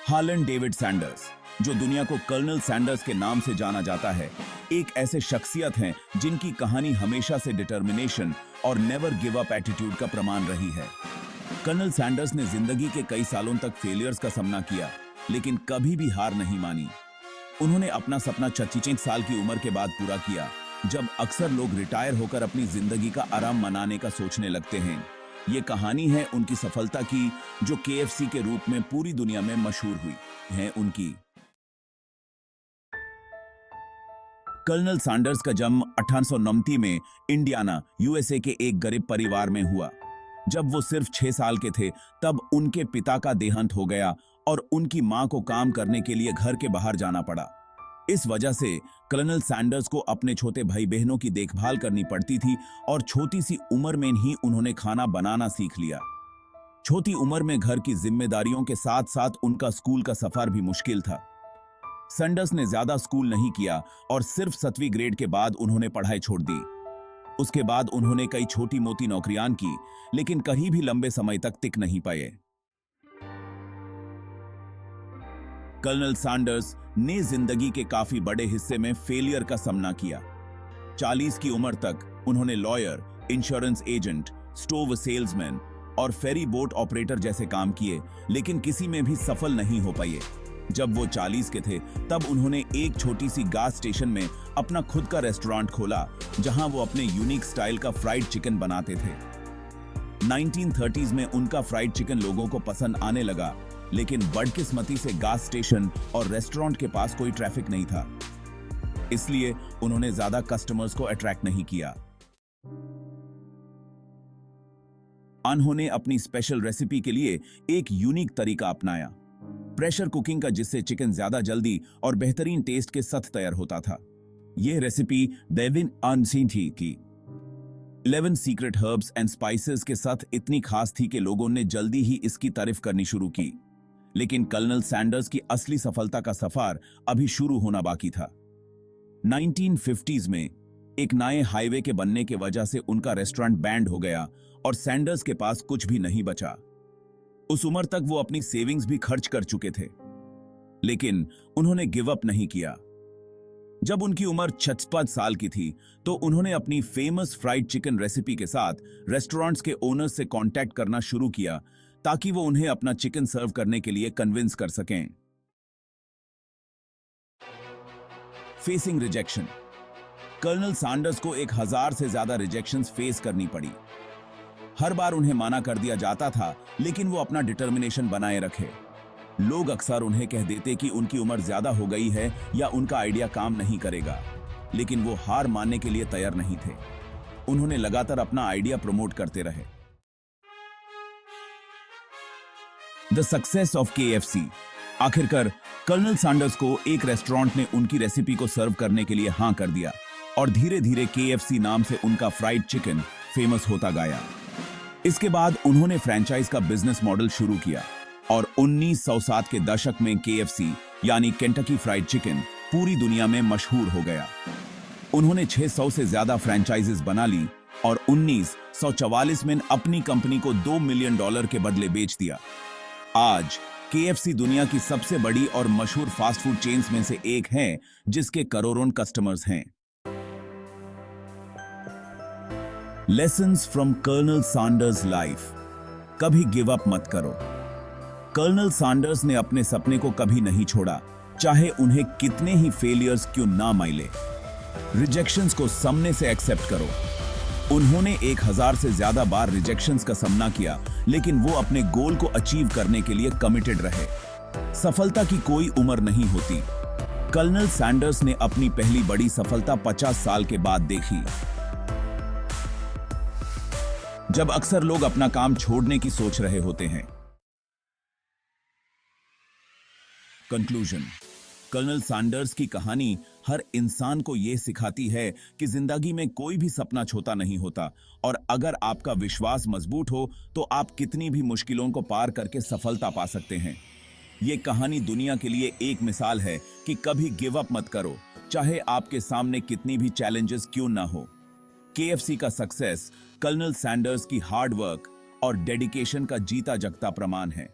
Harlan David Sanders, जो दुनिया को कर्नल सैंडर्स के नाम से जाना जाता है, एक ऐसे शख्सियत हैं जिनकी कहानी हमेशा से डिटर्मिनेशन और नेवर गिव अप एटीट्यूड का प्रमाण रही है। कर्नल सैंडर्स ने जिंदगी के कई सालों तक फेलियर्स का सामना किया, लेकिन कभी भी हार नहीं मानी। उन्होंने अपना सपना 36 साल की उम्र के बाद पूरा किया, जब अक्सर लोग रिटायर होकर अपनी जिंदगी का आराम मनाने का सोचने लगते हैं। ये कहानी है उनकी सफलता की, जो केएफसी के रूप में पूरी दुनिया में मशहूर हुई है उनकी। कर्नल सैंडर्स का जन्म 1889 में इंडियाना, यूएसए के एक गरीब परिवार में हुआ। जब वो सिर्फ 6 साल के थे, तब उनके पिता का देहांत हो गया और उनकी मां को काम करने के लिए घर के बाहर जाना पड़ा। इस वजह से कर्नल सैंडर्स को अपने छोटे भाई बहनों की देखभाल करनी पड़ती थी और छोटी सी उम्र में ही उन्होंने खाना बनाना सीख लिया। छोटी उम्र में घर की जिम्मेदारियों के साथ साथ उनका स्कूल का सफर भी मुश्किल था। सैंडर्स ने ज्यादा स्कूल नहीं किया और सिर्फ 7वीं ग्रेड के बाद उन्होंने पढ़ाई छोड़ दी। उसके बाद उन्होंने कई छोटी मोटी नौकरियां की, लेकिन कहीं भी लंबे समय तक टिक नहीं पाए। कर्नल सैंडर्स ने जिंदगी के काफी बड़े हिस्से में फेलियर का सामना किया। 40 की उम्र तक उन्होंने lawyer, insurance agent, stove salesman और फेरी बोट ऑपरेटर जैसे काम किए, लेकिन किसी में भी सफल नहीं हो पाए। जब वो 40 के थे, तब उन्होंने एक छोटी सी गैस स्टेशन में अपना खुद का रेस्टोरेंट खोला, जहां वो अपने यूनिक स्टाइल का फ्राइड चिकन बनाते थे। 1930s में उनका फ्राइड चिकन लोगों को पसंद आने लगा, लेकिन बदकिस्मती से गैस स्टेशन और रेस्टोरेंट के पास कोई ट्रैफिक नहीं था, इसलिए उन्होंने ज्यादा कस्टमर्स को अट्रैक्ट नहीं किया। उन्होंने अपनी स्पेशल रेसिपी के लिए एक यूनिक तरीका अपनाया, प्रेशर कुकिंग का, जिससे चिकन ज्यादा जल्दी और बेहतरीन टेस्ट के साथ तैयार होता था। यह रेसिपी डेविन अनसिंथी की 11 सीक्रेट हर्ब्स एंड स्पाइसेस के साथ इतनी खास थी कि लोगों ने जल्दी ही इसकी तारीफ करनी शुरू की। लेकिन कर्नल सैंडर्स की असली सफलता का सफर अभी शुरू होना बाकी था। 1950s में एक नए हाईवे के बनने के वजह से उनका रेस्टोरेंट बैंड हो गया और सैंडर्स के पास कुछ भी नहीं बचा। उस उम्र तक वो अपनी सेविंग्स भी खर्च कर चुके थे, लेकिन उन्होंने गिव अप नहीं किया। जब उनकी उम्र 56 साल की थी, तो उन्होंने अपनी फेमस फ्राइड चिकन रेसिपी के साथ रेस्टोरेंट्स के ओनर्स से कांटेक्ट करना शुरू किया, ताकि वो उन्हें अपना चिकन सर्व करने के लिए कन्विंस कर सकें। Facing rejection. कर्नल सैंडर्स को 1000 से ज्यादा रिजेक्शंस फेस करनी पड़ी। हर बार उन्हें माना कर दिया जाता था, लेकिन वो अपना डिटर्मिनेशन बनाए रखे। लोग अक्सर उन्हें कह देते कि उनकी उम्र ज्यादा हो गई है या उनका आइडिया काम नहीं करेगा, लेकिन वो हार मानने के लिए तैयार नहीं थे। उन्होंने लगातार अपना आइडिया प्रमोट करते रहे। The success of KFC. आखिरकार कर्नल सैंडर्स को एक रेस्टोरेंट ने उनकी रेसिपी को सर्व करने के लिए हां कर दिया और धीरे धीरे केएफसी नाम से उनका फ्राइड चिकन फेमस होता गया। इसके बाद उन्होंने फ्रेंचाइज का बिजनेस मॉडल शुरू किया और 1960 के दशक में केएफसी यानी केंटकी फ्राइड चिकन पूरी दुनिया में मशहूर हो गया। उन्होंने 600 से ज्यादा फ्रेंचाइजेस बना ली और 1944 में अपनी कंपनी को $2 मिलियन के बदले बेच दिया। आज केएफसी दुनिया की सबसे बड़ी और मशहूर फास्ट फूड चेन्स में से एक है, जिसके करोड़ों कस्टमर्स हैं। Lessons from colonel Sanders life. कभी गिव अप मत करो। कर्नल सैंडर्स ने अपने सपने को कभी नहीं छोड़ा, चाहे उन्हें कितने ही फेलियर्स क्यों ना मिले। रिजेक्शंस को सामने से एक्सेप्ट करो। उन्होंने 1000 से ज्यादा बार रिजेक्शंस का सामना किया, लेकिन वो अपने गोल को अचीव करने के लिए कमिटेड रहे। सफलता की कोई उम्र नहीं होती। कर्नल सैंडर्स ने अपनी पहली बड़ी सफलता 50 साल के बाद देखी, जब अक्सर लोग अपना काम छोड़ने की सोच रहे होते हैं। कंक्लूजन। कर्नल सैंडर्स की कहानी हर इंसान को यह सिखाती है कि जिंदगी में कोई भी सपना छोटा नहीं होता, और अगर आपका विश्वास मजबूत हो तो आप कितनी भी मुश्किलों को पार करके सफलता पा सकते हैं। यह कहानी दुनिया के लिए एक मिसाल है कि कभी गिव अप मत करो, चाहे आपके सामने कितनी भी चैलेंजेस क्यों ना हो। केएफसी का सक्सेस कर्नल सैंडर्स की हार्ड वर्क और डेडिकेशन का जीता जागता प्रमाण है।